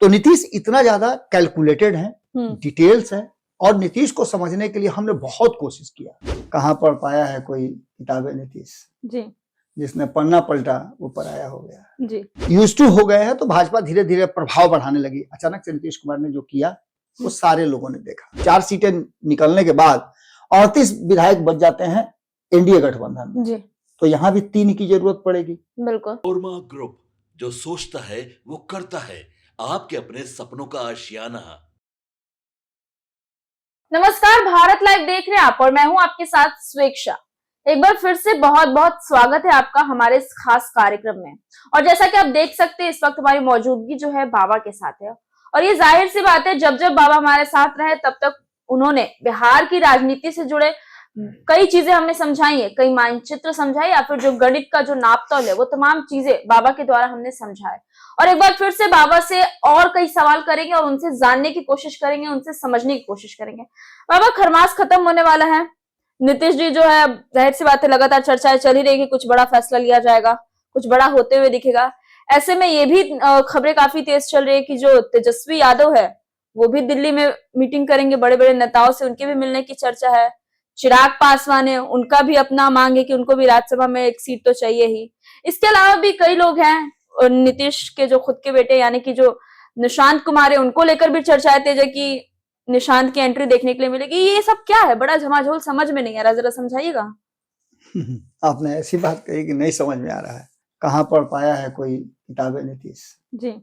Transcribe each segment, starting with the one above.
तो नीतीश इतना ज्यादा कैलकुलेटेड है, डिटेल्स है, और नीतीश को समझने के लिए हमने बहुत कोशिश किया। कहाँ पढ़ पाया है कोई किताबें नीतीश जी, जिसने पढ़ना पलटा वो पराया हो गया जी। यूज्ड टू हो गए हैं। तो भाजपा धीरे धीरे प्रभाव बढ़ाने लगी। अचानक से नीतीश कुमार ने जो किया वो सारे लोगों ने देखा। 4 सीटें निकलने के बाद 38 विधायक बच जाते हैं एनडीए गठबंधन में। जी, तो यहाँ भी 3 की जरूरत पड़ेगी। बिल्कुल। ओरमा ग्रुप, जो सोचता है वो करता है, आपके अपने सपनों का आशियाना। नमस्कार, भारत लाइव देख रहे हैं आप और मैं हूं आपके साथ स्वेक्षा। एक बार फिर से बहुत बहुत स्वागत है आपका हमारे इस खास कार्यक्रम में। और जैसा कि आप देख सकते हैं, इस वक्त हमारी मौजूदगी जो है बाबा के साथ है। और ये जाहिर सी बात है, जब जब बाबा हमारे साथ रहे तब तक उन्होंने बिहार की राजनीति से जुड़े कई चीजें हमें समझाई है, कई मानचित्र समझाए, या फिर जो गणित का जो नापतोल है वो तमाम चीजें बाबा के द्वारा हमने समझाए। और एक बार फिर से बाबा से और कई सवाल करेंगे और उनसे जानने की कोशिश करेंगे, उनसे समझने की कोशिश करेंगे। बाबा, खरमास खत्म होने वाला है। नीतीश जी जो है, जाहिर सी बात है, लगातार चर्चाएं चल ही रही कि कुछ बड़ा फैसला लिया जाएगा, कुछ बड़ा होते हुए दिखेगा। ऐसे में ये भी खबरें काफी तेज चल रही है कि जो तेजस्वी यादव है वो भी दिल्ली में मीटिंग करेंगे बड़े बड़े नेताओं से, उनके भी मिलने की चर्चा है। चिराग पासवान है, उनका भी अपना मांग है कि उनको भी राज्यसभा में एक सीट तो चाहिए ही। इसके अलावा भी कई लोग हैं, और नीतीश के जो खुद के बेटे यानी कि जो निशांत कुमार है, उनको लेकर भी चर्चाएं तेज है कि निशांत की एंट्री देखने के लिए मिलेगी। ये सब क्या है? बड़ा झमाझोल, समझ में नहीं आ रहा, जरा समझाइएगा। आपने ऐसी बात कही कि नहीं समझ में आ रहा है। कहाँ पढ़ पाया है कोई किताबें नीतीश जी,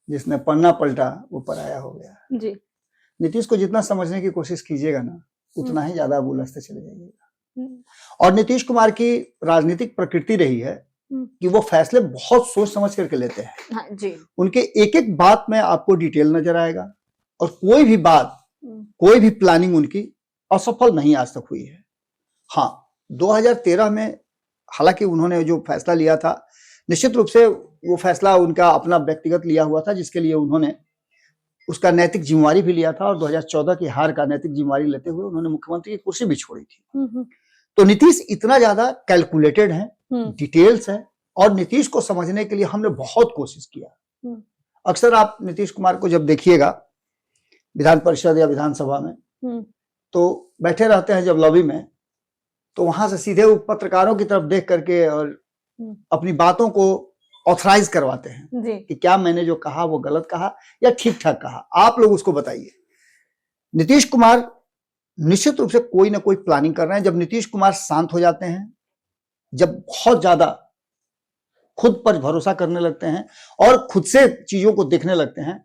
जिसने पढ़ना पलटा वो पराया हो गया। जी। नीतीश को जितना समझने की कोशिश कीजिएगा ना, उतना ही ज्यादा आप उलझते चले जाइएगा। और नीतीश कुमार की राजनीतिक प्रकृति रही है कि वो फैसले बहुत सोच समझ करके लेते हैं। हाँ, जी। उनके एक एक बात में आपको डिटेल नजर आएगा, और कोई भी बात, कोई भी प्लानिंग उनकी असफल नहीं आज तक हुई है। हाँ, 2013 में हालांकि उन्होंने जो फैसला लिया था, निश्चित रूप से वो फैसला उनका अपना व्यक्तिगत लिया हुआ था, जिसके लिए उन्होंने उसका नैतिक जिम्मेवारी भी लिया था, और 2014 की हार का नैतिक जिम्मेवारी लेते हुए उन्होंने मुख्यमंत्री की कुर्सी भी छोड़ी थी। तो नीतीश इतना ज्यादा कैलकुलेटेड है, डिटेल्स है, और नीतीश को समझने के लिए हमने बहुत कोशिश किया। अक्सर आप नीतीश कुमार को जब देखिएगा विधान परिषद या विधानसभा में, तो बैठे रहते हैं जब लॉबी में, तो वहां से सीधे वो पत्रकारों की तरफ देख करके और अपनी बातों को ऑथराइज करवाते हैं कि क्या मैंने जो कहा वो गलत कहा या ठीक ठाक कहा, आप लोग उसको बताइए। नीतीश कुमार निश्चित रूप से कोई ना कोई प्लानिंग कर रहे हैं। जब नीतीश कुमार शांत हो जाते हैं, जब बहुत ज्यादा खुद पर भरोसा करने लगते हैं और खुद से चीजों को देखने लगते हैं,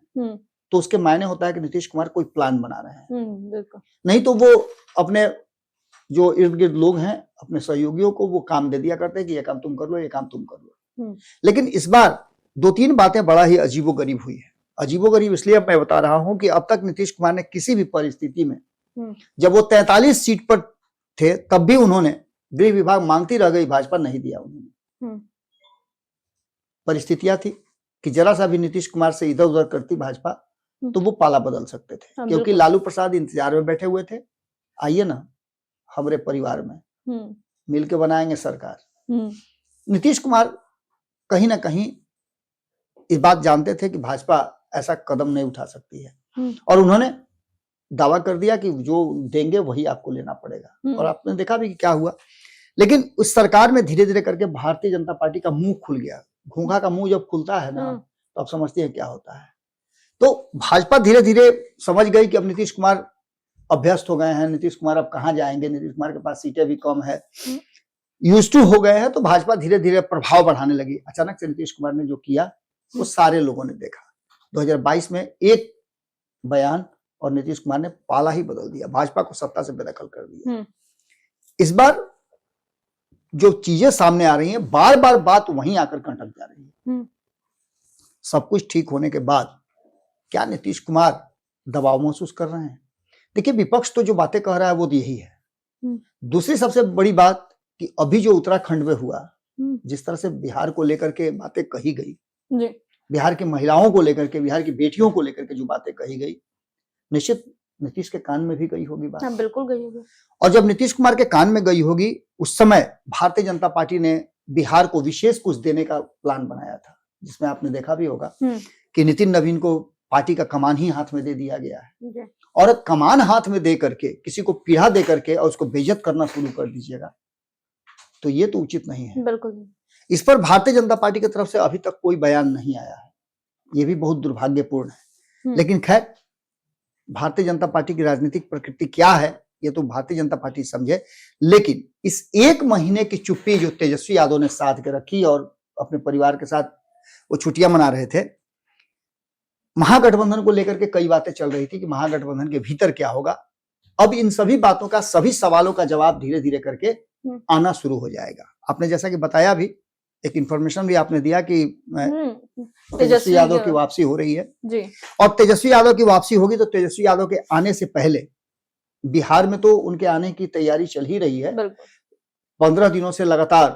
तो उसके मायने होता है कि नीतीश कुमार कोई प्लान बना रहे हैं। नहीं तो वो अपने जो इर्द गिर्द लोग हैं, अपने सहयोगियों को वो काम दे दिया करते हैं कि ये काम तुम कर लो, ये काम तुम कर लो। लेकिन इस बार 2-3 बातें बड़ा ही अजीबोगरीब हुई है। अजीबोगरीब इसलिए मैं बता रहा हूं कि अब तक नीतीश कुमार ने किसी भी परिस्थिति में, जब वो 43 सीट पर थे तब भी उन्होंने, गृह विभाग मांगती रह गई, भाजपा नहीं दिया उन्होंने। परिस्थितियां थी कि जरा सा भी नीतीश कुमार से इधर उधर करती भाजपा तो वो पाला बदल सकते थे, क्योंकि लालू प्रसाद इंतजार में बैठे हुए थे, आइए ना हमारे परिवार में मिलके बनाएंगे सरकार। नीतीश कुमार कहीं ना कहीं इस बात जानते थे कि भाजपा ऐसा कदम नहीं उठा सकती है, और उन्होंने दावा कर दिया कि जो देंगे वही आपको लेना पड़ेगा। और आपने देखा भी कि क्या हुआ। लेकिन उस सरकार में धीरे धीरे करके भारतीय जनता पार्टी का मुंह खुल गया। घोंघा का मुंह जब खुलता है ना, तो आप समझते हैं क्या होता है। तो भाजपा धीरे धीरे समझ गई कि अब नीतीश कुमार अभ्यस्त हो गए हैं, नीतीश कुमार अब कहाँ जाएंगे, नीतीश कुमार के पास सीटें भी कम है, यूज्ड टू हो गए हैं। तो भाजपा धीरे धीरे प्रभाव बढ़ाने लगी। अचानक से नीतीश कुमार ने जो किया वो सारे लोगों ने देखा। 2022 में एक बयान और नीतीश कुमार ने पाला ही बदल दिया, भाजपा को सत्ता से बेदखल कर दिया। इस बार जो चीजें सामने आ रही हैं, बार बार बात वहीं आकर कंटक जा रही है। सब कुछ ठीक होने के बाद क्या नीतीश कुमार दबाव महसूस कर रहे हैं? देखिए, विपक्ष तो जो बातें कह रहा है वो यही है। दूसरी सबसे बड़ी बात कि अभी जो उत्तराखंड में हुआ, जिस तरह से बिहार को लेकर के बातें कही गई, बिहार की महिलाओं को लेकर के, बिहार की बेटियों को लेकर के जो बातें कही गई, निश्चित नीतीश के कान में भी गई होगी बात। हाँ, बिल्कुल गई होगी। और जब नीतीश कुमार के कान में गई होगी, उस समय भारतीय जनता पार्टी ने बिहार को विशेष कुछ देने का प्लान बनाया था, जिसमें आपने देखा भी होगा कि नितिन नवीन को पार्टी का कमान ही हाथ में दे दिया गया है। जी। और कमान हाथ में दे करके किसी को पीढ़ा दे करके और उसको बेइज्जत करना शुरू कर दीजिएगा, तो ये तो उचित नहीं है। बिल्कुल। इस पर भारतीय जनता पार्टी की तरफ से अभी तक कोई बयान नहीं आया है, ये भी बहुत दुर्भाग्यपूर्ण है। लेकिन खैर, भारतीय जनता पार्टी की राजनीतिक प्रकृति क्या है ये तो भारतीय जनता पार्टी समझे। लेकिन इस 1 महीने की चुप्पी जो तेजस्वी यादव ने साध के रखी और अपने परिवार के साथ वो छुट्टियां मना रहे थे, महागठबंधन को लेकर के कई बातें चल रही थी कि महागठबंधन के भीतर क्या होगा। अब इन सभी बातों का, सभी सवालों का जवाब धीरे धीरे करके आना शुरू हो जाएगा। आपने जैसा कि बताया भी, एक इंफॉर्मेशन भी आपने दिया कि तेजस्वी यादव की वापसी हो रही है जी। और तेजस्वी यादव की वापसी होगी तो तेजस्वी यादव के आने से पहले बिहार में तो उनके आने की तैयारी चल ही रही है। 15 दिनों से लगातार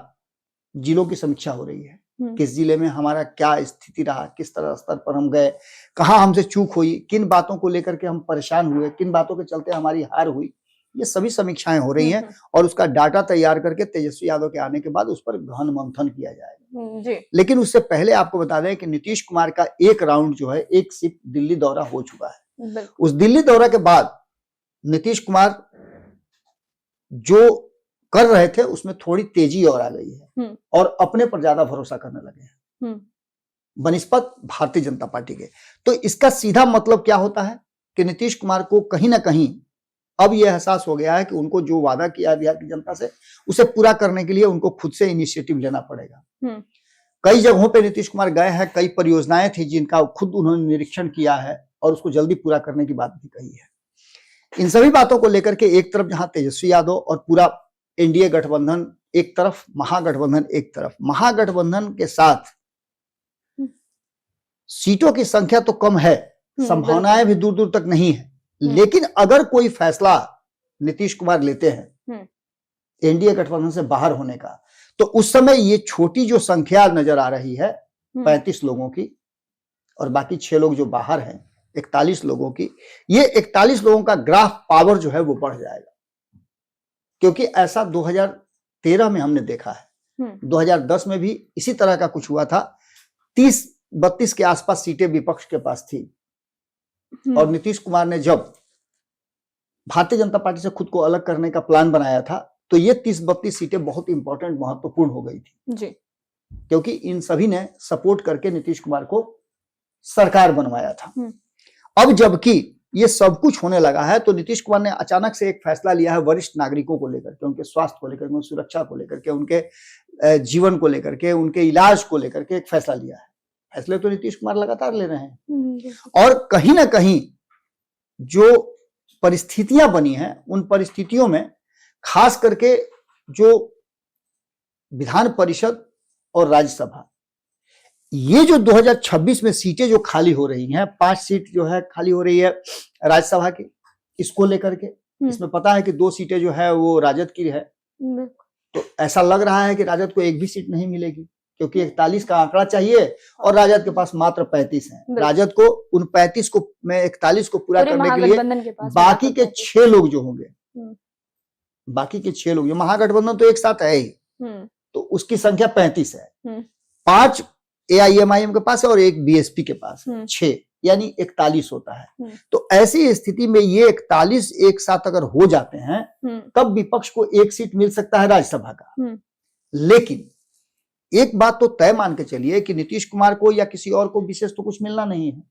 जिलों की समीक्षा हो रही है, किस जिले में हमारा क्या स्थिति रहा, किस तरह स्तर पर हम गए, कहाँ हमसे चूक हुई, किन बातों को लेकर के हम परेशान हुए, किन बातों के चलते हमारी हार हुई, ये सभी समीक्षाएं हो रही हैं और उसका डाटा तैयार करके तेजस्वी यादव के आने के बाद उस पर गहन मंथन किया जाएगा जी। लेकिन उससे पहले आपको बता दें कि नीतीश कुमार का एक राउंड जो है, एक सिर्फ दिल्ली दौरा हो चुका है। उस दिल्ली दौरा के बाद नीतीश कुमार जो कर रहे थे उसमें थोड़ी तेजी और आ गई है और अपने पर ज्यादा भरोसा करने लगे हैं बनिस्पत भारतीय जनता पार्टी के। तो इसका सीधा मतलब क्या होता है कि नीतीश कुमार को कहीं ना कहीं अब यह एहसास हो गया है कि उनको जो वादा किया बिहार की जनता से उसे पूरा करने के लिए उनको खुद से इनिशिएटिव लेना पड़ेगा। कई जगहों पे नीतीश कुमार गए हैं, कई परियोजनाएं थी जिनका खुद उन्होंने निरीक्षण किया है और उसको जल्दी पूरा करने की बात भी कही है। इन सभी बातों को लेकर के एक तरफ जहां तेजस्वी यादव और पूरा एनडीए गठबंधन एक तरफ, महागठबंधन एक तरफ, महागठबंधन के साथ सीटों की संख्या तो कम है, संभावनाएं भी दूर दूर तक नहीं है, लेकिन अगर कोई फैसला नीतीश कुमार लेते हैं एनडीए गठबंधन से बाहर होने का, तो उस समय ये छोटी जो संख्या नजर आ रही है 35 लोगों की और बाकी 6 लोग जो बाहर हैं 41 लोगों की, ये 41 लोगों का ग्राफ पावर जो है वो बढ़ जाएगा। क्योंकि ऐसा 2013 में हमने देखा है, 2010 में भी इसी तरह का कुछ हुआ था। 30-32 के आसपास सीटें विपक्ष के पास थी और नीतीश कुमार ने जब भारतीय जनता पार्टी से खुद को अलग करने का प्लान बनाया था तो ये 30-32 सीटें बहुत इंपॉर्टेंट, महत्वपूर्ण हो गई थी जी। क्योंकि इन सभी ने सपोर्ट करके नीतीश कुमार को सरकार बनवाया था। अब जबकि ये सब कुछ होने लगा है तो नीतीश कुमार ने अचानक से एक फैसला लिया है वरिष्ठ नागरिकों को लेकर के, उनके स्वास्थ्य को लेकर के, उनकी सुरक्षा को लेकर के, उनके जीवन को लेकर के, उनके इलाज को लेकर के एक फैसला लिया है। फैसले तो नीतीश कुमार लगातार ले रहे हैं और कहीं ना कहीं जो परिस्थितियां बनी हैं उन परिस्थितियों में खास करके जो विधान परिषद और राज्यसभा, ये जो 2026 में सीटें जो खाली हो रही हैं, 5 सीट जो है खाली हो रही है राज्यसभा की, इसको लेकर के इसमें पता है कि 2 सीटें जो है वो राजद की है, तो ऐसा लग रहा है कि राजद को एक भी सीट नहीं मिलेगी क्योंकि 41 का आंकड़ा चाहिए और राजद के पास मात्र 35 हैं। राजद को उन 35 को में 41 को पूरा करने के लिए बाकी के 6 लोग जो होंगे, बाकी के 6 लोग, जो महागठबंधन तो एक साथ है ही, तो उसकी संख्या 35 है। 5 एआईएमआईएम के पास है और 1 बीएसपी के पास है, 6 यानी 41 होता है। तो ऐसी स्थिति में ये 41 एक साथ अगर हो जाते हैं तब विपक्ष को 1 सीट मिल सकता है राज्यसभा का। लेकिन एक बात तो तय मान के चलिए कि नीतीश कुमार को या किसी और को विशेष तो कुछ मिलना नहीं है।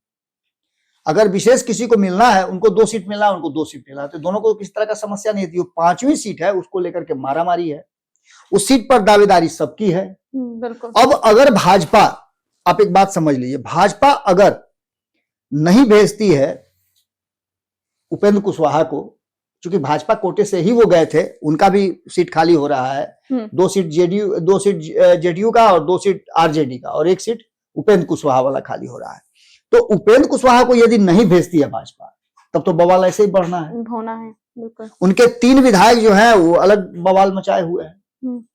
अगर विशेष किसी को मिलना है, उनको 2 सीट मिलना है, उनको 2 सीट मिलना है, तो दोनों को किसी तरह का समस्या नहीं थी। 5वीं सीट है उसको लेकर के मारामारी है, उस सीट पर दावेदारी सबकी है। अब अगर भाजपा, आप एक बात समझ लीजिए, भाजपा अगर नहीं भेजती है उपेंद्र कुशवाहा को, क्योंकि भाजपा कोटे से ही वो गए थे, उनका भी सीट खाली हो रहा है, 2 सीट जेडीयू का और 2 सीट आरजेडी का और 1 सीट उपेंद्र कुशवाहा वाला खाली हो रहा है। तो उपेंद्र कुशवाहा को यदि नहीं भेजती है भाजपा तब तो बवाल ऐसे ही बढ़ना है, होना है। बिल्कुल। उनके 3 विधायक जो हैं वो अलग बवाल मचाए हुए हैं।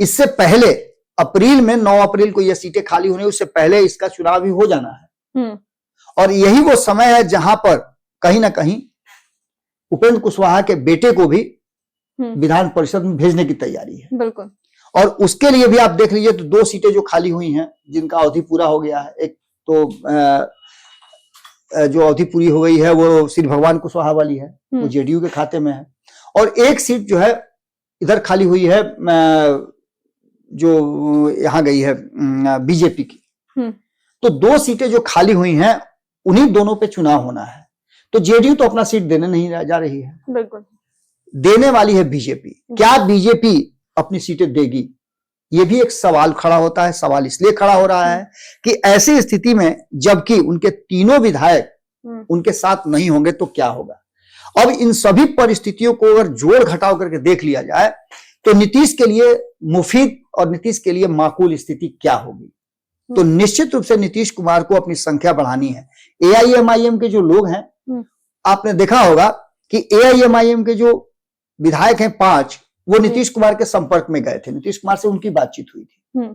इससे पहले अप्रैल में 9 अप्रैल को ये सीटें खाली होने, उससे पहले इसका चुनाव भी हो जाना है और यही वो समय है जहां पर कहीं ना कहीं उपेंद्र कुशवाहा के बेटे को भी विधान परिषद में भेजने की तैयारी है। बिल्कुल। और उसके लिए भी आप देख लीजिए तो 2 सीटें जो खाली हुई हैं जिनका अवधि पूरा हो गया है, एक तो जो अवधि पूरी हो गई है वो श्री भगवान कुशवाहा वाली है, वो जेडीयू के खाते में है। और एक सीट जो है इधर खाली हुई है जो यहाँ गई है बीजेपी की। तो 2 सीटें जो खाली हुई हैं उन्हीं दोनों पे चुनाव होना है। तो जेडीयू तो अपना सीट देने नहीं जा रही है, बिल्कुल देने वाली है बीजेपी। क्या बीजेपी अपनी सीटें देगी, ये भी एक सवाल खड़ा होता है। सवाल इसलिए खड़ा हो रहा है कि ऐसी स्थिति में जबकि उनके तीनों विधायक उनके साथ नहीं होंगे तो क्या होगा। अब इन सभी परिस्थितियों को अगर जोड़ घटाव करके देख लिया जाए तो नीतीश के लिए मुफीद और नीतीश के लिए माकूल स्थिति क्या होगी। तो निश्चित रूप से नीतीश कुमार को अपनी संख्या बढ़ानी है। एआईएमआईएम के जो लोग हैं, आपने देखा होगा कि एआईएमआईएम के जो विधायक हैं 5, वो नीतीश कुमार के संपर्क में गए थे, नीतीश कुमार से उनकी बातचीत हुई थी।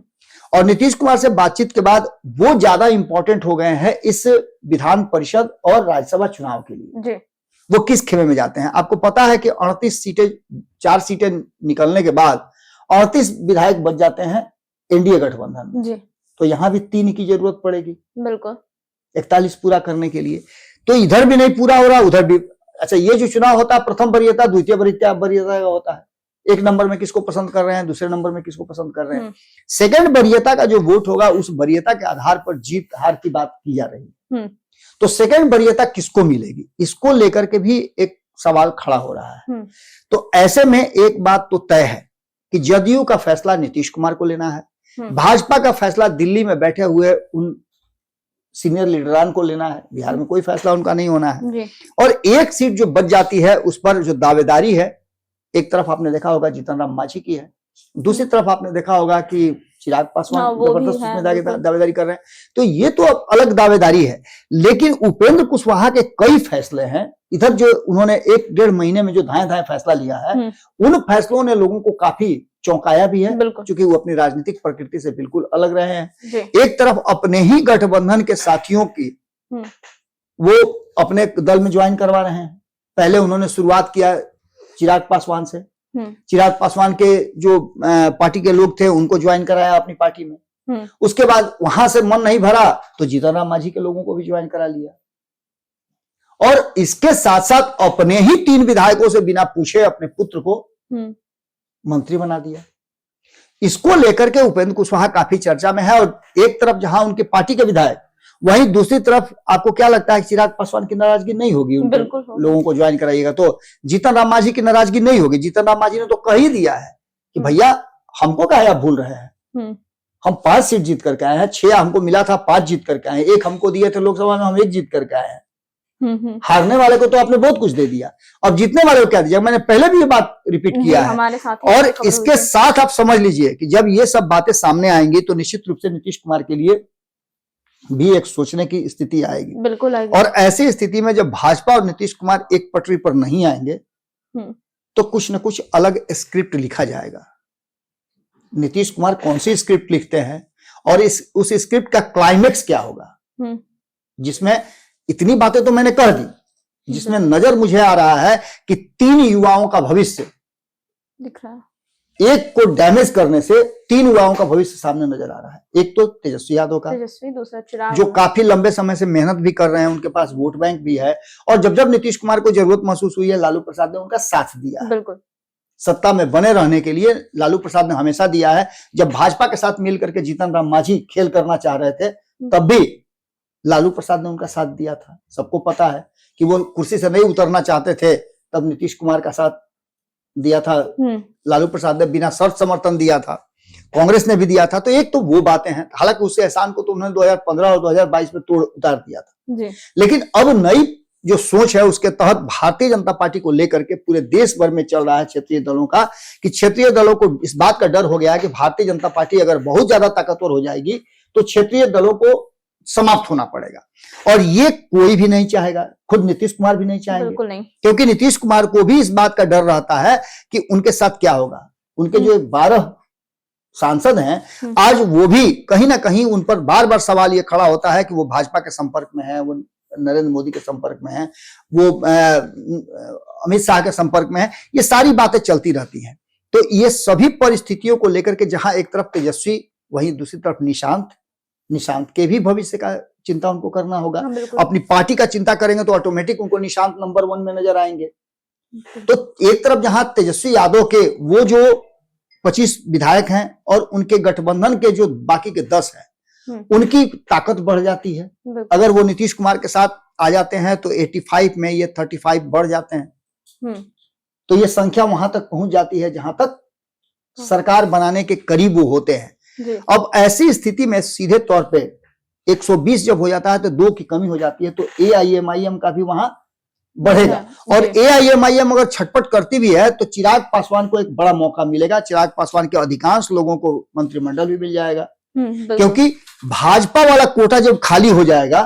और नीतीश कुमार से बातचीत के बाद वो ज्यादा इंपॉर्टेंट हो गए हैं इस विधान परिषद और राज्यसभा चुनाव के लिए। वो किस खेमे में जाते हैं। आपको पता है कि 38 सीटें, 4 सीटें निकलने के बाद 38 विधायक बच जाते हैं एनडीए गठबंधन में। तो यहां भी 3 की जरूरत पड़ेगी, बिल्कुल 41 पूरा करने के लिए। तो इधर भी नहीं पूरा हो रहा, उधर भी। अच्छा, ये जो चुनाव होता है प्रथम वरीयता, द्वितीय वरीयता का होता है। 1 नंबर में किसको पसंद कर रहे हैं, दूसरे नंबर में किसको पसंद कर रहे हैं। सेकंड वरीयता का जो वोट होगा उस वरीयता के आधार पर जीत हार की बात की जा रही है। तो सेकंड वरीयता किसको मिलेगी, इसको लेकर के भी एक सवाल खड़ा हो रहा है। तो ऐसे में एक बात तो तय है कि जदयू का फैसला नीतीश कुमार को लेना है, भाजपा का फैसला दिल्ली में बैठे हुए उन सीनियर लीडरान को लेना है। बिहार में कोई फैसला उनका नहीं होना है। और एक सीट जो बच जाती है उस पर जो दावेदारी है, एक तरफ आपने देखा होगा जीतन राम मांझी की है, दूसरी तरफ आपने देखा होगा कि चिराग पासवान जबरदस्त उसमें दावेदारी कर रहे हैं। तो ये तो अब अलग दावेदारी है। लेकिन उपेंद्र कुशवाहा के कई फैसले हैं इधर जो उन्होंने 1-1.5 महीने में जो धाए फैसला लिया है, उन फैसलों ने लोगों को काफी चौंकाया भी है, क्योंकि वो अपनी राजनीतिक प्रकृति से बिल्कुल अलग रहे हैं। एक तरफ अपने ही गठबंधन के साथियों की वो अपने दल में ज्वाइन करवा रहे हैं। पहले उन्होंने शुरुआत किया चिराग पासवान से, चिराग पासवान के जो पार्टी के लोग थे उनको ज्वाइन कराया अपनी पार्टी में। उसके बाद वहां से मन नहीं भरा तो जीतन राम मांझी के लोगों को भी ज्वाइन करा लिया। और इसके साथ साथ अपने ही 3 विधायकों से बिना पूछे अपने पुत्र को मंत्री बना दिया। इसको लेकर के उपेंद्र कुशवाहा काफी चर्चा में है। और एक तरफ जहां उनके पार्टी के विधायक, वहीं दूसरी तरफ आपको क्या लगता है कि चिराग पासवान की नाराजगी नहीं होगी उनके लोगों को ज्वाइन कराइएगा तो जीतन राम मांझी की नाराजगी नहीं होगी। जीतन राम मांझी ने तो कह ही दिया है कि भैया हमको काहे आप भूल रहे हैं, हम 5 सीट जीत करके आए हैं, 6 हमको मिला था, 5 जीत करके आए हैं, 1 हमको दिए थे लोकसभा में, हम 1 जीत करके आए हैं। हारने वाले को तो आपने बहुत कुछ दे दिया, अब जीतने वाले को क्या दिया। मैंने पहले भी ये बात रिपीट किया है। और इसके साथ आप समझ लीजिए कि जब ये सब बातें सामने आएंगी तो निश्चित रूप से नीतीश कुमार के लिए भी एक सोचने की स्थिति आएगी, बिल्कुल आएगी। और ऐसी स्थिति में जब भाजपा और नीतीश कुमार एक पटरी पर नहीं आएंगे तो कुछ न कुछ अलग स्क्रिप्ट लिखा जाएगा। नीतीश कुमार कौन सी स्क्रिप्ट लिखते हैं और उस स्क्रिप्ट का क्लाइमेक्स क्या होगा, जिसमें इतनी बातें तो मैंने कह दी, जिसमें नजर मुझे आ रहा है कि 3 युवाओं का भविष्य दिख रहा है। एक को डैमेज करने से 3 युवाओं का भविष्य सामने नजर आ रहा है। एक तो तेजस्वी यादव का, दूसरा चिराग, जो काफी लंबे समय से मेहनत भी कर रहे हैं, उनके पास वोट बैंक भी है। और जब जब नीतीश कुमार को जरूरत महसूस हुई है, लालू प्रसाद ने उनका साथ दिया है। बिल्कुल सत्ता में बने रहने के लिए लालू प्रसाद ने हमेशा दिया है। जब भाजपा के साथ मिलकर के जीतन राम मांझी खेल करना चाह रहे थे तब भी लालू प्रसाद ने उनका साथ दिया था। सबको पता है कि वो कुर्सी से नहीं उतरना चाहते थे, तब नीतीश कुमार का साथ दिया था लालू प्रसाद ने, बिना शर्त समर्थन दिया था, कांग्रेस ने भी दिया था। तो एक तो वो बातें हैं, हालांकि उससे एहसान को तो उन्होंने 2015 और 2022 में तोड़ उतार दिया था। लेकिन अब नई जो सोच है उसके तहत भारतीय जनता पार्टी को लेकर के पूरे देश भर में चल रहा है क्षेत्रीय दलों का, कि क्षेत्रीय दलों को इस बात का डर हो गया है कि भारतीय जनता पार्टी अगर बहुत ज्यादा ताकतवर हो जाएगी तो क्षेत्रीय दलों को समाप्त होना पड़ेगा। और ये कोई भी नहीं चाहेगा, खुद नीतीश कुमार भी नहीं चाहेंगे। बिल्कुल नहीं, क्योंकि नीतीश कुमार को भी इस बात का डर रहता है कि उनके साथ क्या होगा। उनके जो 12 सांसद हैं, आज वो भी कहीं ना कहीं उन पर बार बार सवाल ये खड़ा होता है कि वो भाजपा के संपर्क में है, वो नरेंद्र मोदी के संपर्क में है, वो अमित शाह के संपर्क में है। ये सारी बातें चलती रहती हैं। तो ये सभी परिस्थितियों को लेकर के जहां एक तरफ तेजस्वी, वहीं दूसरी तरफ निशांत के भी भविष्य का चिंता उनको करना होगा। हाँ, बिल्कुल। अपनी पार्टी का चिंता करेंगे तो ऑटोमेटिक उनको निशांत नंबर 1 में नजर आएंगे। तो एक तरफ जहां तेजस्वी यादव के वो जो 25 विधायक हैं और उनके गठबंधन के जो बाकी के 10 हैं, उनकी ताकत बढ़ जाती है। अगर वो नीतीश कुमार के साथ आ जाते हैं तो 85 में ये 35 बढ़ जाते हैं। तो ये संख्या वहां तक पहुंच जाती है जहां तक सरकार बनाने के करीब वो होते हैं। अब ऐसी स्थिति में सीधे तौर पे 120 जब हो जाता है तो 2 की कमी हो जाती है, तो AIMIM का भी वहां बढ़ेगा। और AIMIM अगर छटपट करती भी है तो चिराग पासवान को एक बड़ा मौका मिलेगा। चिराग पासवान के अधिकांश लोगों को मंत्रिमंडल भी मिल जाएगा, क्योंकि भाजपा वाला कोटा जब खाली हो जाएगा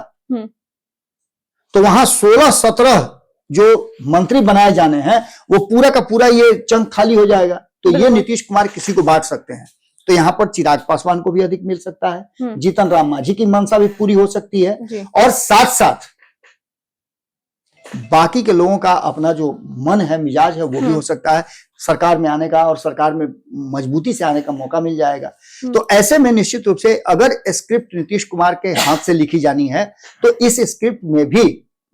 तो वहां 16-17 जो मंत्री बनाए जाने हैं वो पूरा का पूरा ये चंक खाली हो जाएगा। तो ये नीतीश कुमार किसी को बांट सकते हैं। तो यहाँ पर चिराग पासवान को भी अधिक मिल सकता है, जीतन राम मांझी की मंशा भी पूरी हो सकती है, और साथ साथ बाकी के लोगों का अपना जो मन है, मिजाज है, वो भी हो सकता है सरकार में आने का, और सरकार में मजबूती से आने का मौका मिल जाएगा। तो ऐसे में निश्चित रूप से अगर स्क्रिप्ट नीतीश कुमार के हाथ से लिखी जानी है तो इस स्क्रिप्ट में भी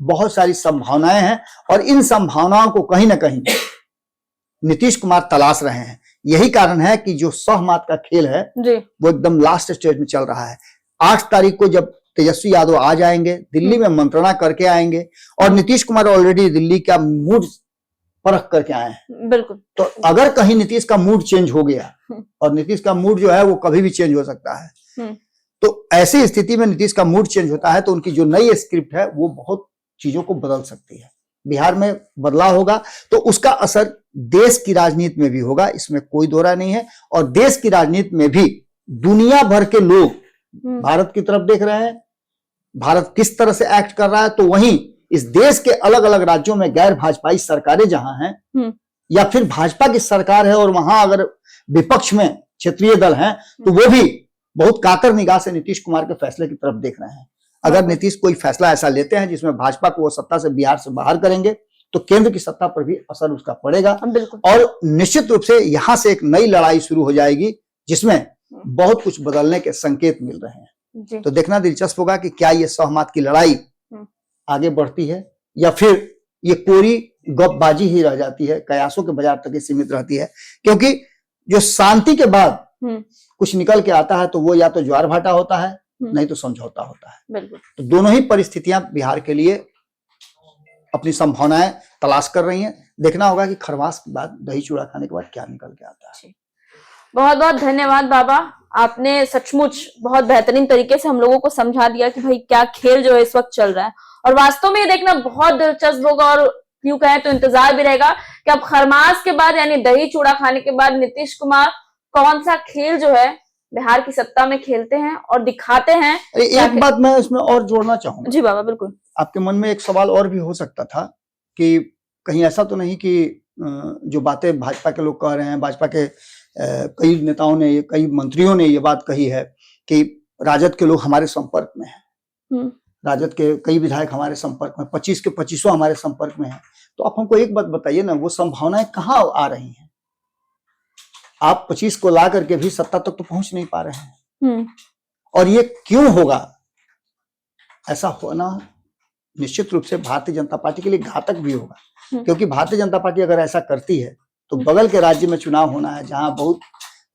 बहुत सारी संभावनाएं हैं, और इन संभावनाओं को कहीं ना कहीं नीतीश कुमार तलाश रहे हैं। यही कारण है कि जो सहमत का खेल है वो एकदम लास्ट स्टेज में चल रहा है। 8 तारीख को जब तेजस्वी यादव आ जाएंगे, दिल्ली में मंत्रणा करके आएंगे, और नीतीश कुमार ऑलरेडी दिल्ली का मूड परख करके आए हैं। बिल्कुल। तो अगर कहीं नीतीश का मूड चेंज हो गया, और नीतीश का मूड जो है वो कभी भी चेंज हो सकता है, तो ऐसी स्थिति में नीतीश का मूड चेंज होता है तो उनकी जो नई स्क्रिप्ट है वो बहुत चीजों को बदल सकती है। बिहार में बदलाव होगा तो उसका असर देश की राजनीति में भी होगा, इसमें कोई दो राय नहीं है। और देश की राजनीति में भी दुनिया भर के लोग भारत की तरफ देख रहे हैं, भारत किस तरह से एक्ट कर रहा है। तो वहीं इस देश के अलग अलग राज्यों में गैर भाजपाई सरकारें जहां हैं, या फिर भाजपा की सरकार है और वहां अगर विपक्ष में क्षेत्रीय दल हैं, तो वो भी बहुत कातर निगाह से नीतीश कुमार के फैसले की तरफ देख रहे हैं। अगर नीतीश कोई फैसला ऐसा लेते हैं जिसमें भाजपा को वो सत्ता से बिहार से बाहर करेंगे तो केंद्र की सत्ता पर भी असर उसका पड़ेगा, और निश्चित रूप से यहां से एक नई लड़ाई शुरू हो जाएगी जिसमें बहुत कुछ बदलने के संकेत मिल रहे हैं। तो देखना दिलचस्प होगा कि क्या ये सहमत की लड़ाई आगे बढ़ती है या फिर ये कोरी गपबाजी ही रह जाती है, कयासों के बाजार तक ही सीमित रहती है। क्योंकि जो शांति के बाद कुछ निकल के आता है तो वो या तो ज्वार भाटा होता है, नहीं तो समझौता होता है। बिल्कुल। तो दोनों ही परिस्थितियां बिहार के लिए अपनी संभावनाएं तलाश कर रही हैं। देखना होगा कि खरवास के बाद, दही चूड़ा खाने के बाद क्या निकल के आता है। बहुत बहुत धन्यवाद बाबा, आपने सचमुच बहुत बेहतरीन तरीके से हम लोगों को समझा दिया कि भाई क्या खेल जो है इस वक्त चल रहा है, और वास्तव में ये देखना बहुत दिलचस्प होगा, और यूं कहें तो इंतजार भी रहेगा कि अब खरमास के बाद यानी दही चूड़ा खाने के बाद नीतीश कुमार कौन सा खेल जो है बिहार की सत्ता में खेलते हैं और दिखाते हैं। एक बात मैं इसमें और जोड़ना चाहूंगा। जी बाबा बिल्कुल। आपके मन में एक सवाल और भी हो सकता था कि कहीं ऐसा तो नहीं कि जो बातें भाजपा के लोग कह रहे हैं, भाजपा के कई नेताओं ने, कई मंत्रियों ने ये बात कही है कि राजद के लोग हमारे संपर्क में हैं, राजद के कई विधायक हमारे संपर्क में, 25 के 25 हमारे संपर्क में हैं। तो आप हमको एक बात बताइए ना, वो संभावनाएं कहाँ आ रही हैं? आप 25 को ला करके भी सत्ता तक तो पहुंच नहीं पा रहे हैं, और ये क्यों होगा? ऐसा होना निश्चित रूप से भारतीय जनता पार्टी के लिए घातक भी होगा, क्योंकि भारतीय जनता पार्टी अगर ऐसा करती है तो बगल के राज्य में चुनाव होना है जहां बहुत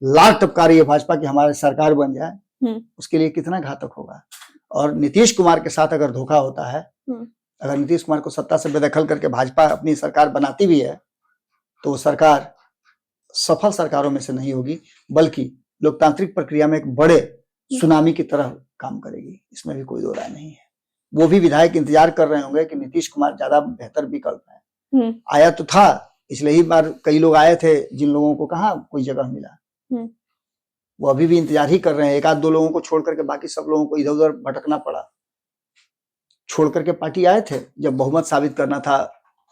लाल टपका रही है भाजपा की हमारी सरकार बन जाए, उसके लिए कितना घातक होगा। और नीतीश कुमार के साथ अगर धोखा होता है, अगर नीतीश कुमार को सत्ता से बेदखल करके भाजपा अपनी सरकार बनाती भी है तो वो सरकार सफल सरकारों में से नहीं होगी, बल्कि लोकतांत्रिक प्रक्रिया में एक बड़े सुनामी की तरह काम करेगी। इसमें भी कोई दो राय नहीं है। वो भी विधायक इंतजार कर रहे होंगे कि नीतीश कुमार ज्यादा बेहतर विकल्प है। आया तो था, पिछले ही बार कई लोग आए थे जिन लोगों को कहाँ कोई जगह मिला, वो अभी भी इंतजार ही कर रहे हैं। 1-2 लोगों को छोड़ करके बाकी सब लोगों को इधर उधर भटकना पड़ा। छोड़ करके पार्टी आए थे जब बहुमत साबित करना था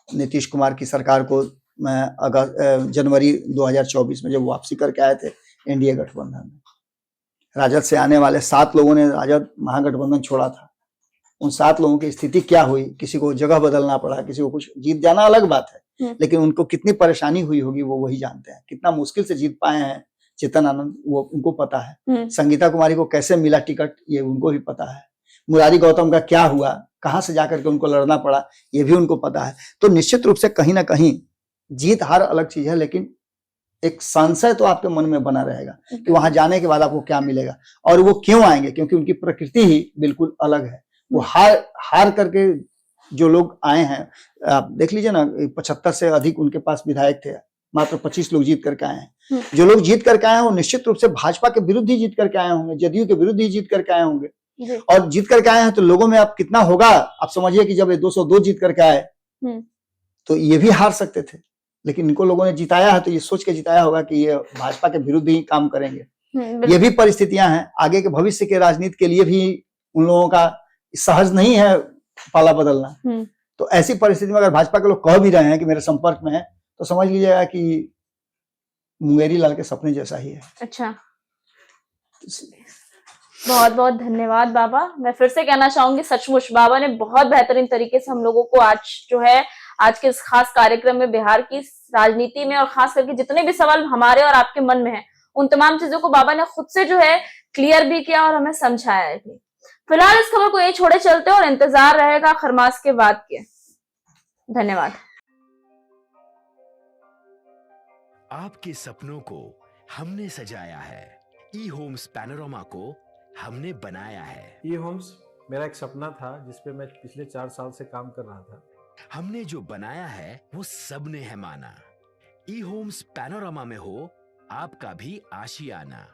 नीतीश कुमार की सरकार को। जनवरी 2024 में जब वापसी करके आए थे एनडीए गठबंधन में, राजद से आने वाले 7 लोगों ने राजद महागठबंधन छोड़ा था। उन 7 लोगों की स्थिति क्या हुई? किसी को जगह बदलना पड़ा, किसी को कुछ, जीत जाना अलग बात है, लेकिन उनको कितनी परेशानी हुई होगी वो वही जानते हैं। कितना मुश्किल से जीत पाए हैं चेतन आनंद, वो उनको पता है। संगीता कुमारी को कैसे मिला टिकट, ये उनको भी पता है। मुरारी गौतम का क्या हुआ, कहां से जाकर के उनको लड़ना पड़ा, ये भी उनको पता है। तो निश्चित रूप से कहीं ना कहीं जीत हार अलग चीज है, लेकिन एक संशय तो आपके मन में बना रहेगा कि वहां जाने के बाद आपको क्या मिलेगा और वो क्यों आएंगे, क्योंकि उनकी प्रकृति ही बिल्कुल अलग है। वो हार करके जो लोग आए हैं, आप देख लीजिए ना, 75 से अधिक उनके पास विधायक थे, मात्र 25 लोग जीत करके आए हैं। जो लोग जीत करके आए हैं वो निश्चित रूप से भाजपा के विरुद्ध ही जीत करके आए होंगे, जदयू के विरुद्ध ही जीत करके आए होंगे। और जीत करके आए हैं तो लोगों में अब कितना होगा, आप समझिए कि जब ये 202 जीत करके आए तो ये भी हार सकते थे, लेकिन इनको लोगों ने जिताया है तो ये सोच के जिताया होगा कि ये भाजपा के विरुद्ध ही काम करेंगे। ये भी परिस्थितियां हैं, आगे के भविष्य के राजनीति के लिए भी उन लोगों का सहज नहीं है पाला बदलना। तो ऐसी परिस्थिति में अगर भाजपा के लोग कह भी रहे हैं कि मेरे संपर्क में है, तो समझ लीजिएगा कि मुंगेरी लाल के सपने जैसा ही है। अच्छा, बहुत बहुत धन्यवाद बाबा। मैं फिर से कहना चाहूंगी, सचमुच बाबा ने बहुत बेहतरीन तरीके से हम लोगों को आज के इस खास कार्यक्रम में बिहार की राजनीति में और खास करके जितने भी सवाल हमारे और आपके मन में है, उन तमाम चीजों को बाबा ने खुद से क्लियर भी किया और हमें समझाया भी। फिलहाल इस खबर को यही छोड़े चलते और इंतजार रहेगा खरमास के बाद के। धन्यवाद। आपके सपनों को हमने सजाया है, ई होम्स पैनोरामा को हमने बनाया है। ई होम्स मेरा एक सपना था जिसपे मैं पिछले 4 साल से काम कर रहा था। हमने जो बनाया है वो सबने है माना। ई होम्स पैनोरामा में हो आपका भी आशियाना।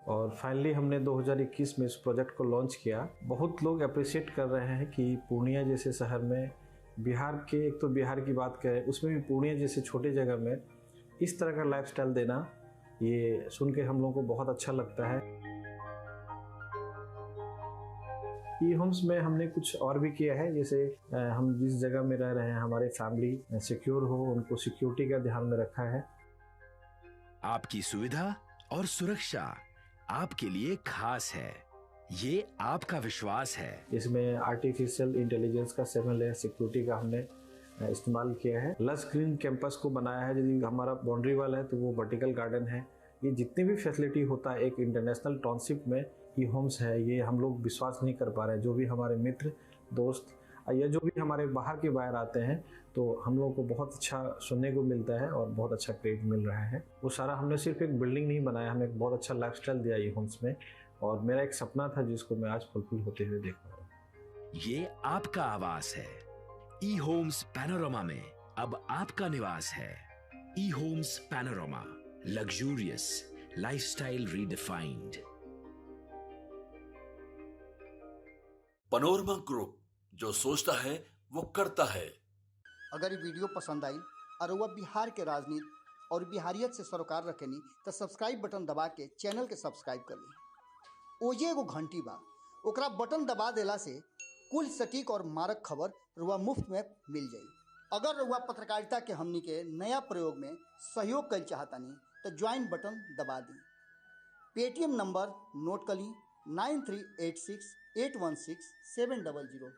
और फाइनली हमने 2021 में इस प्रोजेक्ट को लॉन्च किया। बहुत लोग अप्रिशिएट कर रहे हैं कि पूर्णिया जैसे शहर में, बिहार के, एक तो बिहार की बात करें उसमें भी पूर्णिया जैसे छोटे जगह में इस तरह का लाइफस्टाइल देना, ये सुन के हम लोगों को बहुत अच्छा लगता है। ई होम्स में हमने कुछ और भी किया है, जैसे हम जिस जगह में रह रहे हैं हमारे फैमिली सिक्योर हो, उनको सिक्योरिटी का ध्यान में रखा है। आपकी सुविधा और सुरक्षा आपके लिए खास है, ये आपका विश्वास है। इसमें आर्टिफिशियल इंटेलिजेंस का 7 लेयर सिक्योरिटी का हमने इस्तेमाल किया है। लस ग्रीन कैंपस को बनाया है, यदि हमारा बाउंड्री वाल है तो वो वर्टिकल गार्डन है। ये जितनी भी फैसिलिटी होता है एक इंटरनेशनल टाउनशिप में, ई होम्स है, ये हम लोग विश्वास नहीं कर पा रहे हैं। जो भी हमारे मित्र दोस्त या जो भी हमारे बाहर के बाहर आते हैं तो हम लोगों को बहुत अच्छा सुनने को मिलता है और बहुत अच्छा क्रेडिट मिल रहा है। वो सारा हमने सिर्फ एक बिल्डिंग नहीं बनाया, हमें एक बहुत अच्छा लाइफस्टाइल दिया ई होम्स में, और मेरा एक सपना था जिसको मैं आज फुलफिल होते हुए देख रहा हूँ। ये आपका आवास है। ई होम्स पैनोरामा में अब आपका निवास है। E Homes Panorama, luxurious lifestyle redefined. Panorama Group, जो सोचता है वो करता है। अगर ये वीडियो पसंद आई और वह बिहार के राजनीति और बिहारियत से सरोकार रखेनी तो सब्सक्राइब बटन दबा के चैनल के सब्सक्राइब कर ली। ओजे एगो घंटी बा, ओकरा बटन दबा देला से कुल सटीक और मारक खबर रुआ मुफ्त में मिल जाई। अगर रुआ पत्रकारिता के हमनी के नया प्रयोग में सहयोग कर चाहतानी तो ज्वाइन बटन दबा दी। पेटीएम नंबर नोट कर ली 9386 816 700।